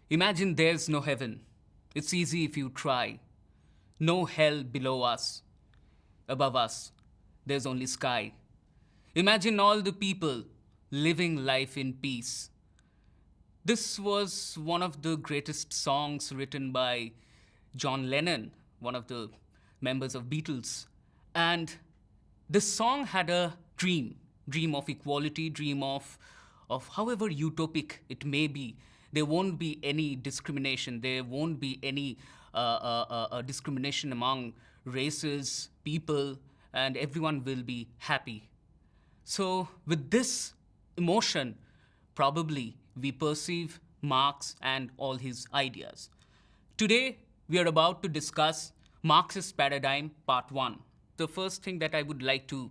Imagine there's no heaven. It's easy if you try. No hell below us. Above us, there's only sky. Imagine all the people living life in peace. This was one of the greatest songs written by John Lennon, one of the members of Beatles. And this song had a dream of equality, dream of however utopic it may be. There won't be any discrimination. There won't be any discrimination among races, people, and everyone will be happy. So with this emotion, probably we perceive Marx and all his ideas. Today, we are about to discuss Marxist Paradigm Part 1. The first thing that I would like to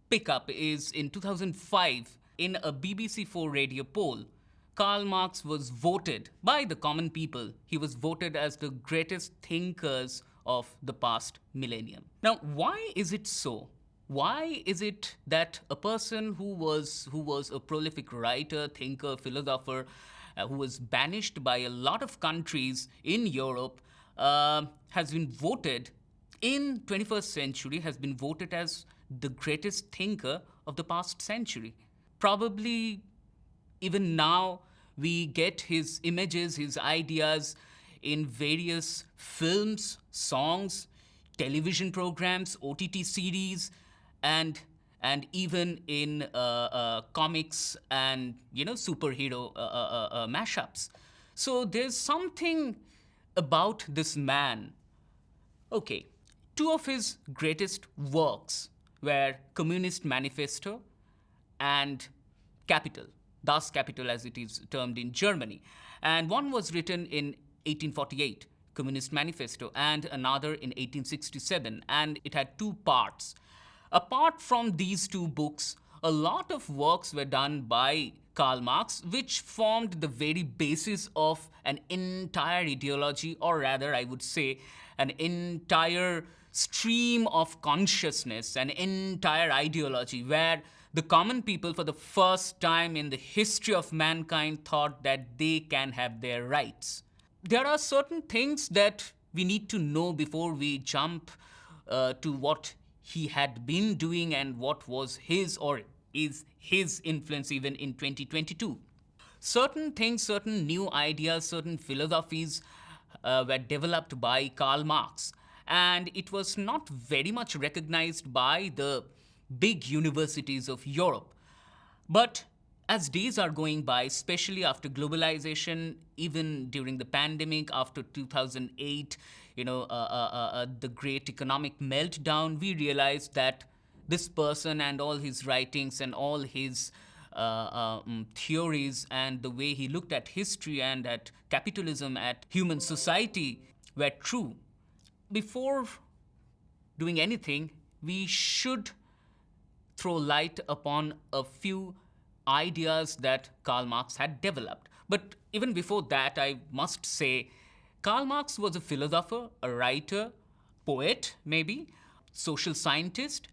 pick up is in 2005, in a BBC4 radio poll, Karl Marx was voted by the common people. He was voted as the greatest thinkers of the past millennium. Now, why is it so? Why is it that a person who was a prolific writer, thinker, philosopher, who was banished by a lot of countries in Europe, has been voted in 21st century, has been voted as the greatest thinker of the past century? Probably even now we get his images, his ideas in various films, songs, television programs, OTT series, and even in comics and superhero mashups. So there's something about this man. Okay, two of his greatest works were Communist Manifesto and Capital, Das Kapital as it is termed in Germany. And one was written in 1848, Communist Manifesto, and another in 1867, and it had two parts. Apart from these two books, a lot of works were done by Karl Marx, which formed the very basis of an entire ideology, or rather, I would say, an entire stream of consciousness, an entire ideology, where the common people, for the first time in the history of mankind, thought that they can have their rights. There are certain things that we need to know before we jump to what he had been doing and what was his or is his influence even in 2022. Certain things, certain new ideas, certain philosophies were developed by Karl Marx, and it was not very much recognized by the big universities of Europe. But as days are going by, especially after globalization, even during the pandemic, after 2008, the great economic meltdown, we realized that this person and all his writings and all his theories and the way he looked at history and at capitalism, at human society, were true. Before doing anything, we should throw light upon a few ideas that Karl Marx had developed. But even before that, I must say, Karl Marx was a philosopher, a writer, poet maybe, social scientist,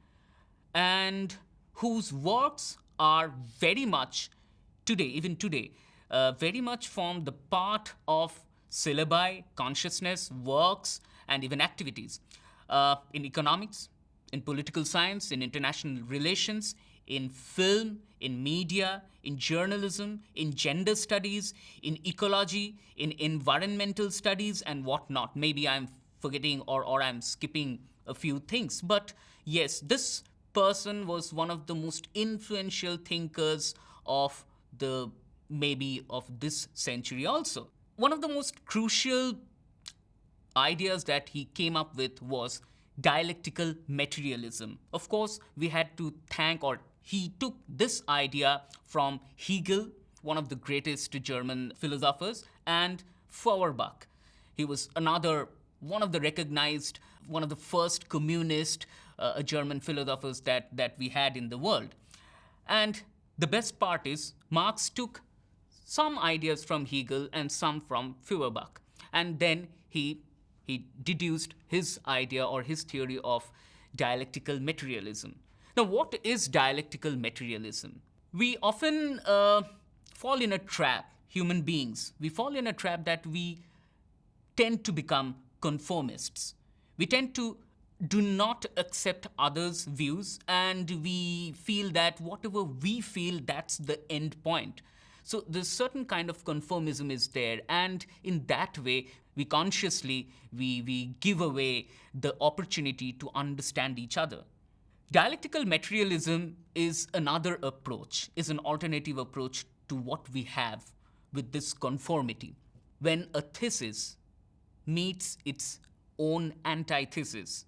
and whose works are very much even today, very much form the part of syllabi, consciousness, works, and even activities. In economics, in political science, in international relations, in film, in media, in journalism, in gender studies, in ecology, in environmental studies, and whatnot. Maybe I'm forgetting or I'm skipping a few things. But yes, this person was one of the most influential thinkers of this century also. One of the most crucial ideas that he came up with was dialectical materialism. Of course, we had to he took this idea from Hegel, one of the greatest German philosophers, and Feuerbach. He was one of the first communist German philosophers that we had in the world. And the best part is, Marx took some ideas from Hegel and some from Feuerbach. And then he deduced his idea or his theory of dialectical materialism. Now, what is dialectical materialism? We often fall in a trap human beings, we fall in a trap that we tend to become conformists. We tend to do not accept others' views, and we feel that whatever we feel, that's the end point. So there's certain kind of conformism is there, and in that way, we consciously, we give away the opportunity to understand each other. Dialectical materialism is another approach, is an alternative approach to what we have with this conformity. When a thesis meets its own antithesis,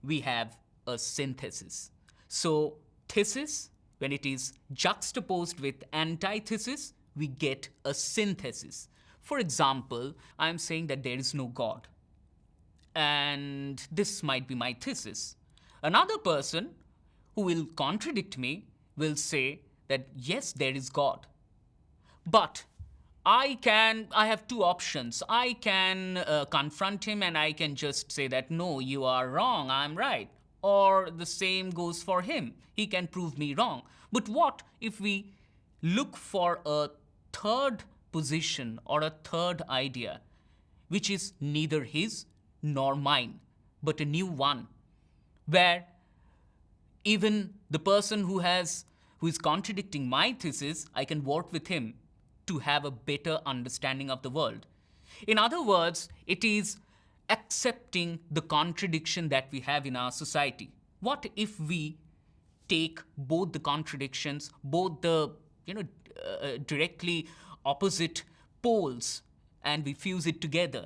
we have a synthesis. So thesis, when it is juxtaposed with antithesis, we get a synthesis. For example, I'm saying that there is no God, and this might be my thesis. Another person who will contradict me will say that yes, there is God. But I have two options. I can confront him and I can just say that no, you are wrong, I'm right. Or the same goes for him. He can prove me wrong. But what if we look for a third position or a third idea, which is neither his nor mine, but a new one, where even the person who is contradicting my thesis, I can work with him to have a better understanding of the world. In other words, it is accepting the contradiction that we have in our society. What if we take both the contradictions, both the directly opposite poles, and we fuse it together?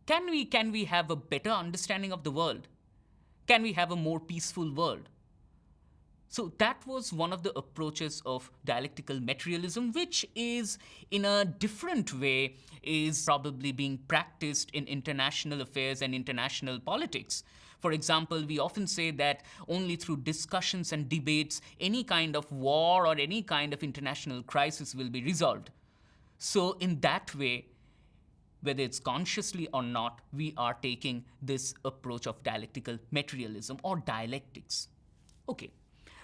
Can we have a better understanding of the world? Can we have a more peaceful world? So that was one of the approaches of dialectical materialism, which is in a different way is probably being practiced in international affairs and international politics. For example, we often say that only through discussions and debates any kind of war or any kind of international crisis will be resolved. So in that way, whether it's consciously or not, we are taking this approach of dialectical materialism or dialectics. Okay.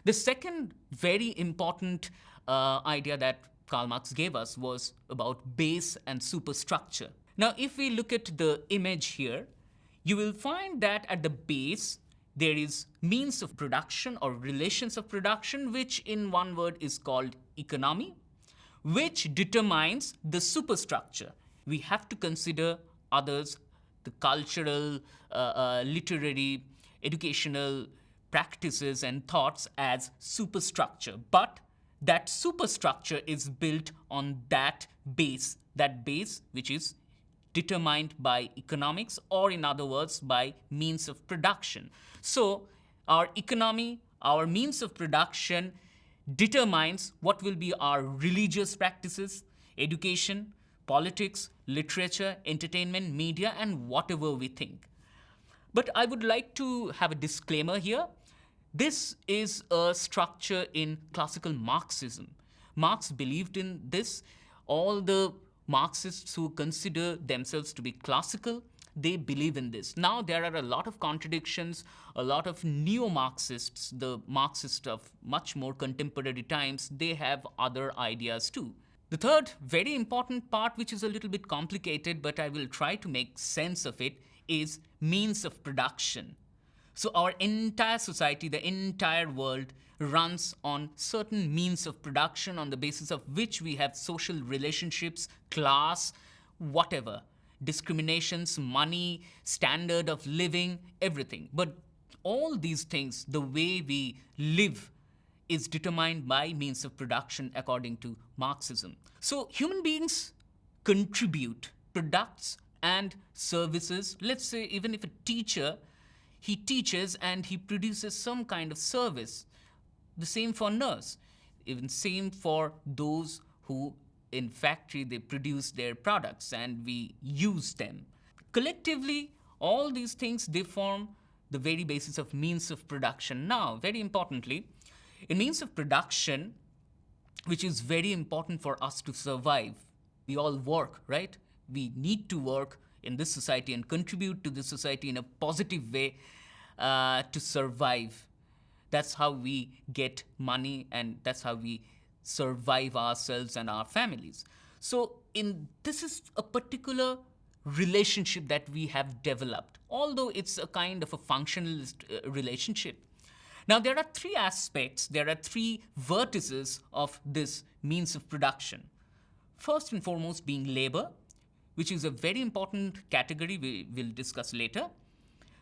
The second very important idea that Karl Marx gave us was about base and superstructure. Now, if we look at the image here, you will find that at the base, there is means of production or relations of production, which in one word is called economy, which determines the superstructure. We have to consider others, the cultural, literary, educational practices and thoughts as superstructure. But that superstructure is built on that base which is determined by economics, or in other words, by means of production. So our economy, our means of production determines what will be our religious practices, education, politics, literature, entertainment, media, and whatever we think. But I would like to have a disclaimer here. This is a structure in classical Marxism. Marx believed in this. All the Marxists who consider themselves to be classical, they believe in this. Now, there are a lot of contradictions, a lot of neo-Marxists, the Marxists of much more contemporary times, they have other ideas too. The third very important part, which is a little bit complicated, but I will try to make sense of it, is means of production. So our entire society, the entire world runs on certain means of production on the basis of which we have social relationships, class, whatever, discriminations, money, standard of living, everything. But all these things, the way we live, is determined by means of production according to Marxism. So human beings contribute products and services. Let's say even if a teacher, he teaches and he produces some kind of service. The same for nurse. Even same for those who in factory they produce their products and we use them. Collectively, all these things, they form the very basis of means of production. Now, very importantly, in means of production, which is very important for us to survive, we all work, right? We need to work in this society and contribute to the society in a positive way to survive. That's how we get money and that's how we survive ourselves and our families. So this is a particular relationship that we have developed, although it's a kind of a functionalist relationship. Now, there are three aspects, there are three vertices of this means of production. First and foremost being labor, which is a very important category we will discuss later.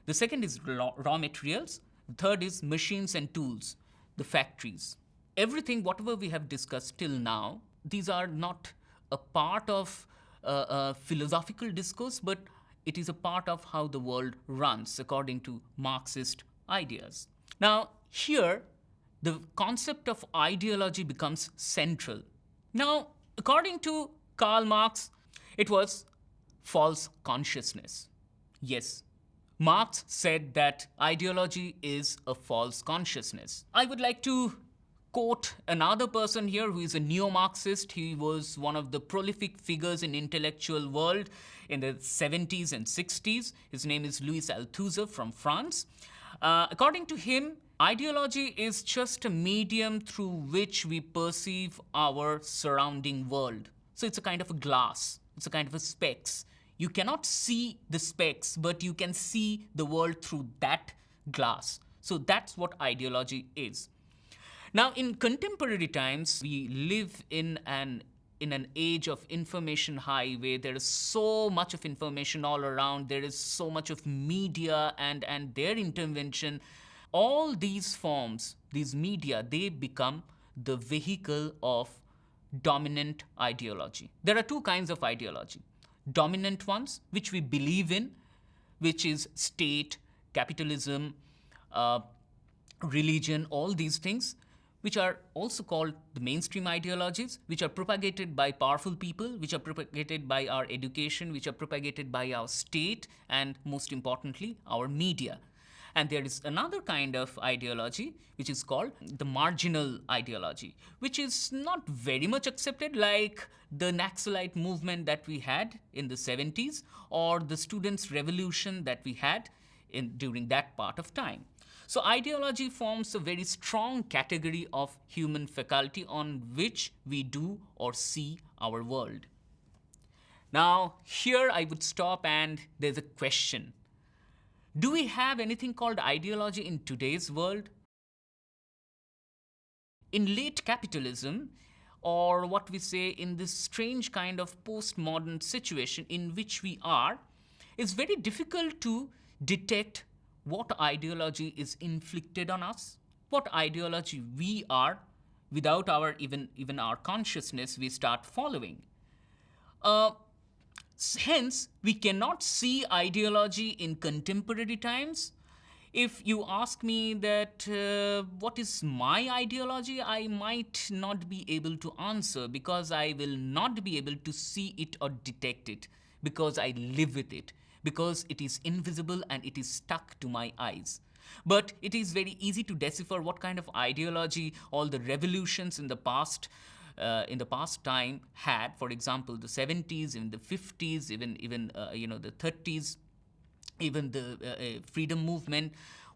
The second is raw materials. The third is machines and tools, the factories. Everything, whatever we have discussed till now, these are not a part of philosophical discourse, but it is a part of how the world runs according to Marxist ideas. Now, here, the concept of ideology becomes central. Now, according to Karl Marx, it was false consciousness. Yes, Marx said that ideology is a false consciousness. I would like to quote another person here who is a neo-Marxist. He was one of the prolific figures in intellectual world in the 70s and 60s. His name is Louis Althusser from France. According to him, ideology is just a medium through which we perceive our surrounding world. So it's a kind of a glass. It's a kind of a specs. You cannot see the specs, but you can see the world through that glass. So that's what ideology is. Now, in contemporary times, we live in an age of information highway. There is so much of information all around. There is so much of media and their intervention. All these forms, these media, they become the vehicle of dominant ideology. There are two kinds of ideology. Dominant ones, which we believe in, which is state, capitalism, religion, all these things, which are also called the mainstream ideologies, which are propagated by powerful people, which are propagated by our education, which are propagated by our state, and most importantly, our media. And there is another kind of ideology which is called the marginal ideology, which is not very much accepted, like the Naxalite movement that we had in the 70s or the students' revolution that we had during that part of time. So ideology forms a very strong category of human faculty on which we do or see our world. Now, here I would stop, and there's a question. Do we have anything called ideology in today's world? In late capitalism, or what we say in this strange kind of postmodern situation in which we are, it's very difficult to detect what ideology is inflicted on us, what ideology we are, without our even our consciousness we start following. Hence, we cannot see ideology in contemporary times. If you ask me that what is my ideology, I might not be able to answer, because I will not be able to see it or detect it, because I live with it, because it is invisible and it is stuck to my eyes. But it is very easy to decipher what kind of ideology all the revolutions in the past time had. For example, the 70s, in the 50s, even the 30s, even the freedom movement.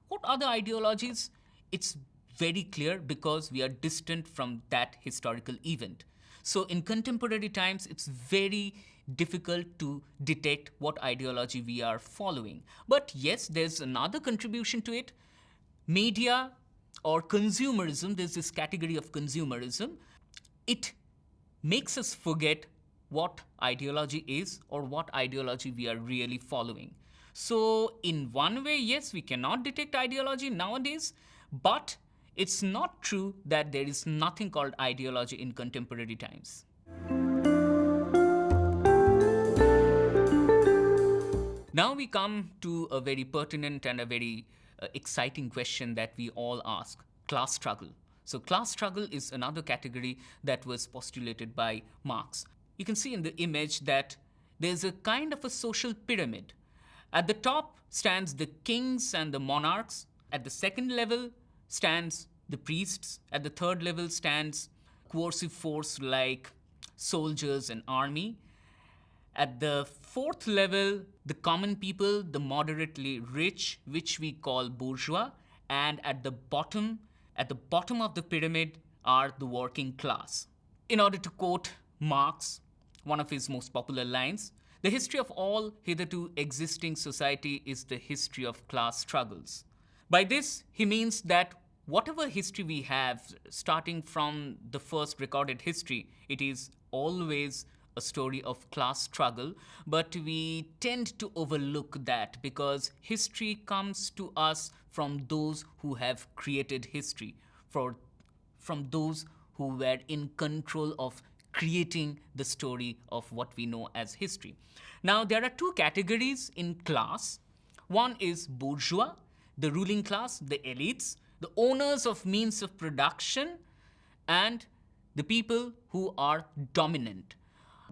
What other ideologies? It's very clear, because we are distant from that historical event. So in contemporary times, it's very difficult to detect what ideology we are following. But yes, there's another contribution to it. Media or consumerism, there's this category of consumerism. It makes us forget what ideology is or what ideology we are really following. So in one way, yes, we cannot detect ideology nowadays, but it's not true that there is nothing called ideology in contemporary times. Now we come to a very pertinent and a very exciting question that we all ask: class struggle. So class struggle is another category that was postulated by Marx. You can see in the image that there's a kind of a social pyramid. At the top stands the kings and the monarchs. At the second level stands the priests. At the third level stands coercive force like soldiers and army. At the fourth level, the common people, the moderately rich, which we call bourgeois. And at the bottom of the pyramid are the working class. In order to quote Marx, one of his most popular lines, the history of all hitherto existing society is the history of class struggles. By this, he means that whatever history we have, starting from the first recorded history, it is always a story of class struggle, but we tend to overlook that because history comes to us from those who have created history, from those who were in control of creating the story of what we know as history. Now, there are two categories in class. One is bourgeois, the ruling class, the elites, the owners of means of production, and the people who are dominant,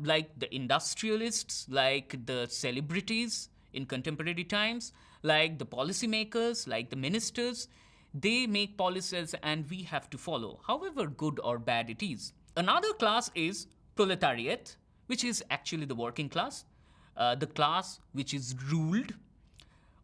like the industrialists, like the celebrities in contemporary times, like the policymakers, like the ministers. They make policies and we have to follow, however good or bad it is. Another class is proletariat, which is actually the working class, the class which is ruled,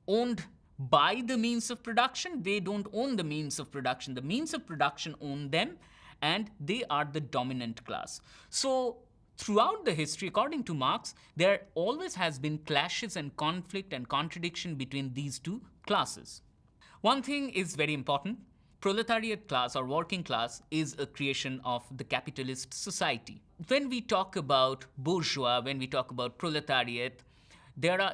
owned by the means of production. They don't own the means of production. The means of production own them, and they are the dominant class. So throughout the history, according to Marx, there always has been clashes and conflict and contradiction between these two classes. One thing is very important. Proletariat class or working class is a creation of the capitalist society. When we talk about bourgeois, when we talk about proletariat,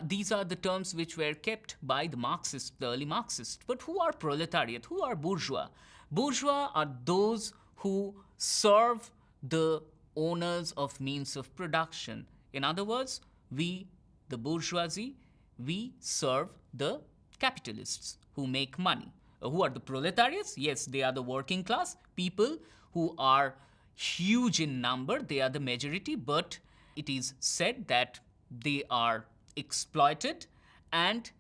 these are the terms which were kept by the Marxists, the early Marxists. But who are proletariat? Who are bourgeois? Bourgeois are those who serve the owners of means of production. In other words, we, the bourgeoisie, we serve the capitalists who make money. Who are the proletariats? Yes, they are the working class, people who are huge in number. They are the majority, but it is said that they are exploited, and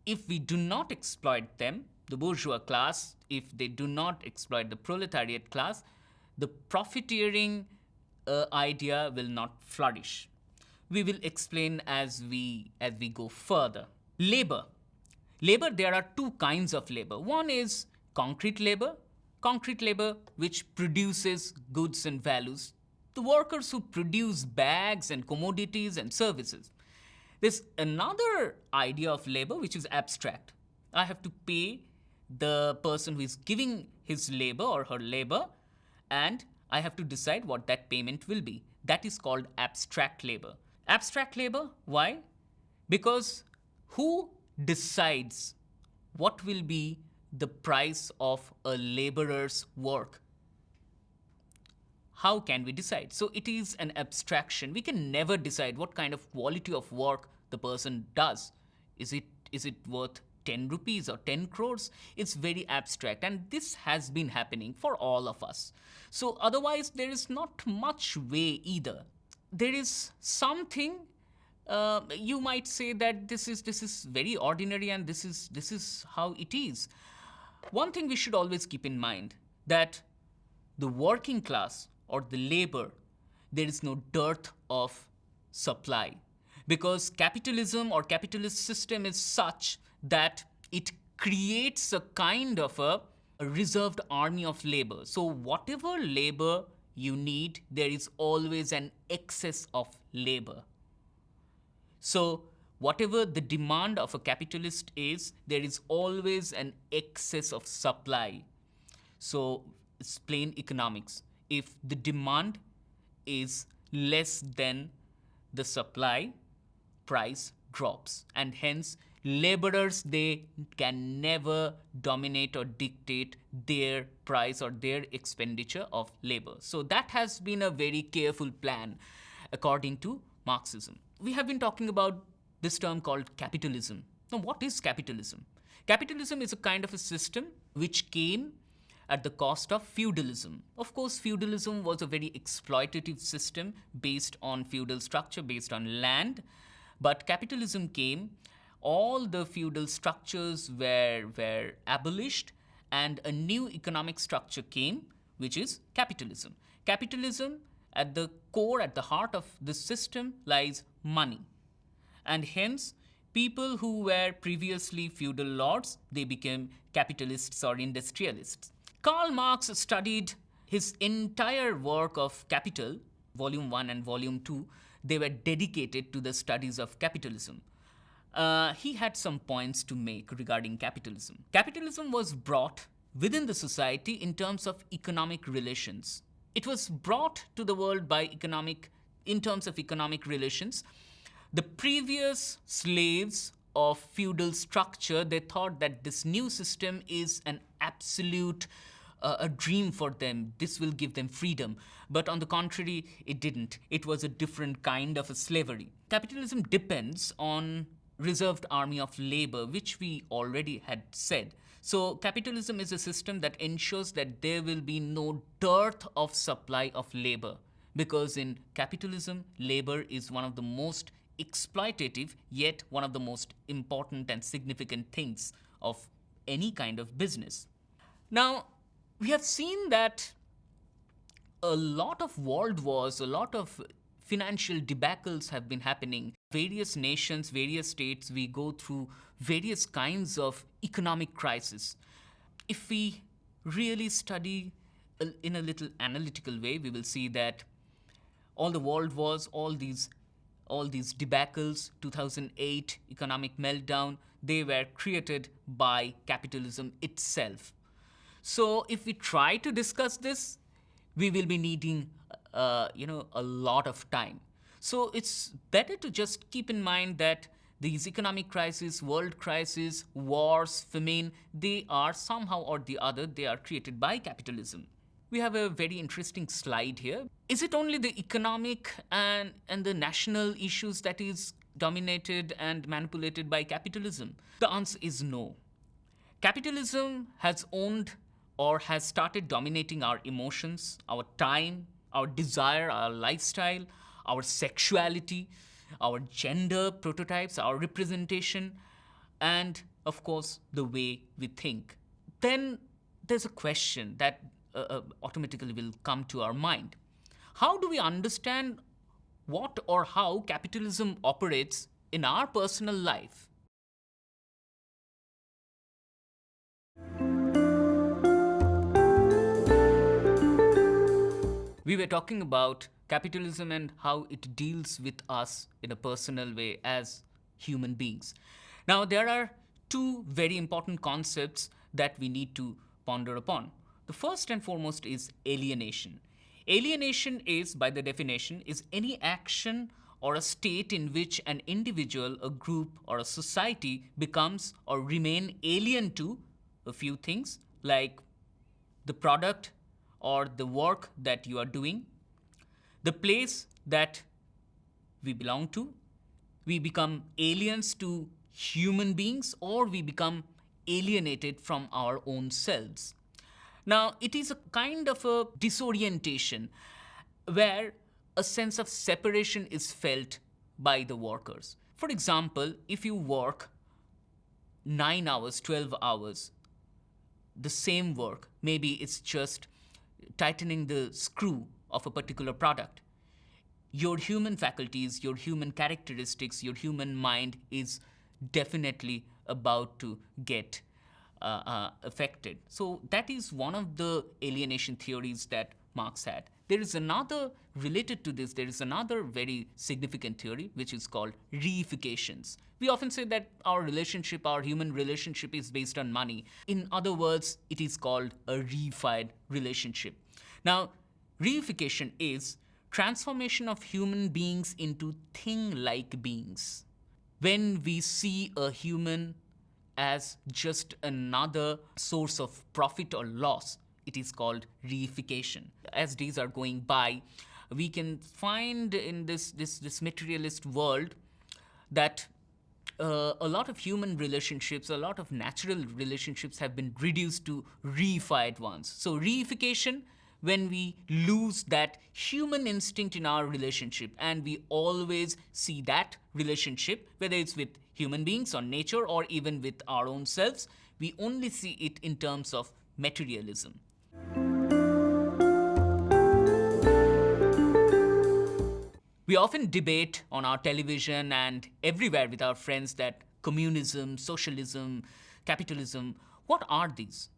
if we do not exploit them, the bourgeois class, if they do not exploit the proletariat class, the profiteering idea will not flourish. We will explain as we go further. Labor. Labor, there are two kinds of labor. One is concrete labor which produces goods and values, the workers who produce bags and commodities and services. There's another idea of labor which is abstract. I have to pay the person who is giving his labor or her labor, and I have to decide what that payment will be. That is called abstract labor. Abstract labor, why? Because who decides what will be the price of a laborer's work? How can we decide? So it is an abstraction. We can never decide what kind of quality of work the person does. Is it worth 10 rupees or 10 crores? It's very abstract, and this has been happening for all of us. So otherwise there is not much way either. There is something you might say that this is very ordinary and this is how it is. One thing we should always keep in mind, that the working class or the labor, there is no dearth of supply, because capitalism or capitalist system is such that it creates a kind of a reserved army of labor. So whatever labor you need, there is always an excess of labor. So whatever the demand of a capitalist is, there is always an excess of supply. So it's plain economics. If the demand is less than the supply, price drops, and hence laborers, they can never dominate or dictate their price or their expenditure of labor. So that has been a very careful plan according to Marxism. We have been talking about this term called capitalism. Now, what is capitalism? Capitalism is a kind of a system which came at the cost of feudalism. Of course, feudalism was a very exploitative system based on feudal structure, based on land. But capitalism came, all the feudal structures were abolished, and a new economic structure came, which is capitalism. Capitalism, at the core, at the heart of this system lies money. And hence, people who were previously feudal lords, they became capitalists or industrialists. Karl Marx studied His entire work of Capital, Volume 1 and Volume 2, they were dedicated to the studies of capitalism. He had some points to make regarding capitalism. Capitalism was brought within the society in terms of economic relations. It was brought to the world in terms of economic relations. The previous slaves of feudal structure, they thought that this new system is an absolute a dream for them. This will give them freedom. But on the contrary, it didn't. It was a different kind of a slavery. Capitalism depends on reserved army of labor, which we already had said. So capitalism is a system that ensures that there will be no dearth of supply of labor, because in capitalism, labor is one of the most exploitative, yet one of the most important and significant things of any kind of business. Now, we have seen that a lot of world wars, a lot of financial debacles have been happening. Various nations, various states, we go through various kinds of economic crisis. If we really study in a little analytical way, we will see that all the world wars, all these debacles, 2008 economic meltdown, they were created by capitalism itself. So if we try to discuss this, we will be needing a lot of time. So it's better to just keep in mind that these economic crises, world crises, wars, famine, they are somehow or the other, they are created by capitalism. We have a very interesting slide here. Is it only the economic and the national issues that is dominated and manipulated by capitalism? The answer is no. Capitalism has owned or has started dominating our emotions, our time, our desire, our lifestyle, our sexuality, our gender prototypes, our representation, and of course, the way we think. Then there's a question that automatically will come to our mind. How do we understand what or how capitalism operates in our personal life? We were talking about capitalism and how it deals with us in a personal way as human beings. Now, there are two very important concepts that we need to ponder upon. The first and foremost is alienation. Alienation is, by the definition, is any action or a state in which an individual, a group, or a society becomes or remain alien to a few things, like the product or the work that you are doing, the place that we belong to. We become aliens to human beings, or we become alienated from our own selves. Now, it is a kind of a disorientation where a sense of separation is felt by the workers. For example, if you work 9 hours, 12 hours, the same work, maybe it's just tightening the screw of a particular product. Your human faculties, your human characteristics, your human mind is definitely about to get affected. So that is one of the alienation theories that Marx had. There is another related to this, there is another very significant theory which is called reifications. We often say that our relationship, our human relationship is based on money. In other words, it is called a reified relationship. Now, reification is transformation of human beings into thing-like beings. When we see a human as just another source of profit or loss, it is called reification. As days are going by, we can find in this materialist world that a lot of human relationships, a lot of natural relationships have been reduced to reified ones. So reification, when we lose that human instinct in our relationship and we always see that relationship, whether it's with human beings or nature or even with our own selves, we only see it in terms of materialism. We often debate on our television and everywhere with our friends that communism, socialism, capitalism, what are these?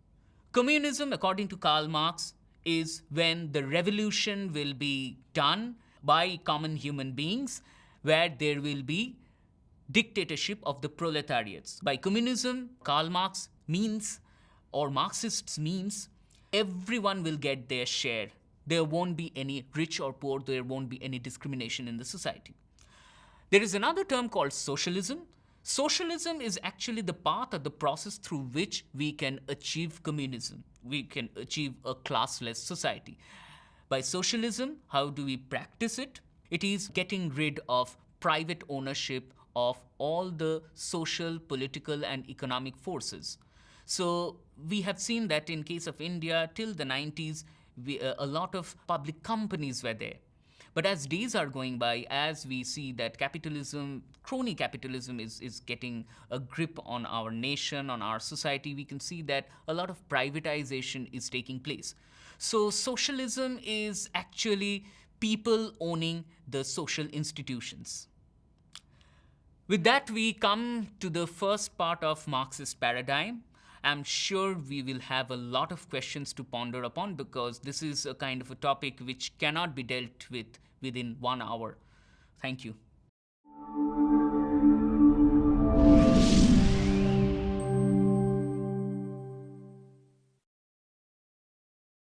Communism, according to Karl Marx, is when the revolution will be done by common human beings, where there will be dictatorship of the proletariats. By communism, Karl Marx means, or Marxists means, everyone will get their share. There won't be any rich or poor, there won't be any discrimination in the society. There is another term called socialism. Socialism is actually the path or the process through which we can achieve communism. We can achieve a classless society. By socialism, how do we practice it? It is getting rid of private ownership of all the social, political, and economic forces. So we have seen that in case of India, till the 90s, a lot of public companies were there. But as days are going by, as we see that capitalism, crony capitalism is getting a grip on our nation, on our society, we can see that a lot of privatization is taking place. So socialism is actually people owning the social institutions. With that, we come to the first part of Marxist paradigm. I'm sure we will have a lot of questions to ponder upon, because this is a kind of a topic which cannot be dealt with within 1 hour. Thank you.